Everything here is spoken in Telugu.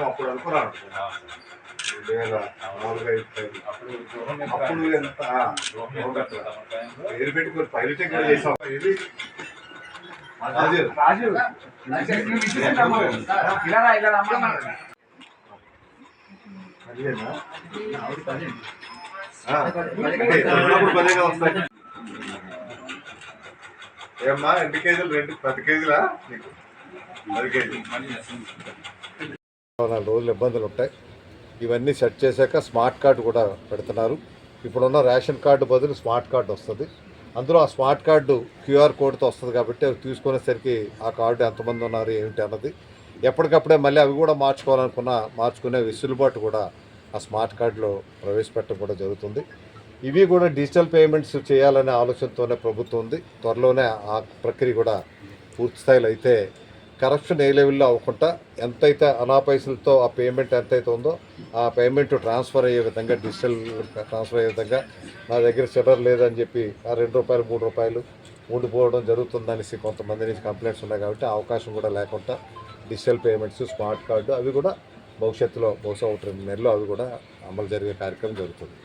అప్పుడు అనుకున్నాను 2004 అప్పుడు ఎంత పేరు పెట్టుకుని పైలట్ కూడా చేసాం. ఇది రాజు పదేగా వస్తాయి ఏమ్మా. 2 కేజీలు 10 కేజీలా? 10 కేజీలు. 4 రోజులు ఇబ్బందులు ఉంటాయి. ఇవన్నీ సెట్ చేశాక స్మార్ట్ కార్డు కూడా పెడుతున్నారు. ఇప్పుడున్న రేషన్ కార్డు బదులు స్మార్ట్ కార్డు వస్తుంది. అందులో ఆ స్మార్ట్ కార్డు క్యూఆర్ కోడ్తో వస్తుంది కాబట్టి అవి తీసుకునేసరికి ఆ కార్డు ఎంతమంది ఉన్నారు ఏమిటి అన్నది ఎప్పటికప్పుడే మళ్ళీ అవి కూడా మార్చుకునే వెసులుబాటు కూడా ఆ స్మార్ట్ కార్డులో ప్రవేశపెట్టడం కూడా జరుగుతుంది. ఇవి కూడా డిజిటల్ పేమెంట్స్ చేయాలనే ఆలోచనతోనే ప్రభుత్వం ఉంది. త్వరలోనే ఆ ప్రక్రియ కూడా పూర్తి స్థాయిలో అయితే కరప్షన్ ఏ లెవెల్లో అవ్వకుండా ఎంతైతే పైసలతో ఆ పేమెంట్ ఎంతైతే ఉందో ఆ పేమెంట్ ట్రాన్స్ఫర్ అయ్యే విధంగా డిజిటల్ ట్రాన్స్ఫర్ అయ్యే విధంగా నా దగ్గర చిల్లర లేదని చెప్పి ఆ ₹2 ₹3 ఉండిపోవడం జరుగుతుందనేసి కొంతమంది నుంచి కంప్లైంట్స్ ఉన్నాయి. కాబట్టి ఆ అవకాశం కూడా లేకుండా డిజిటల్ పేమెంట్స్ స్మార్ట్ కార్డు అవి కూడా భవిష్యత్తులో బహుశా 1-2 నెలల్లో అవి కూడా అమలు జరిగే కార్యక్రమం జరుగుతుంది.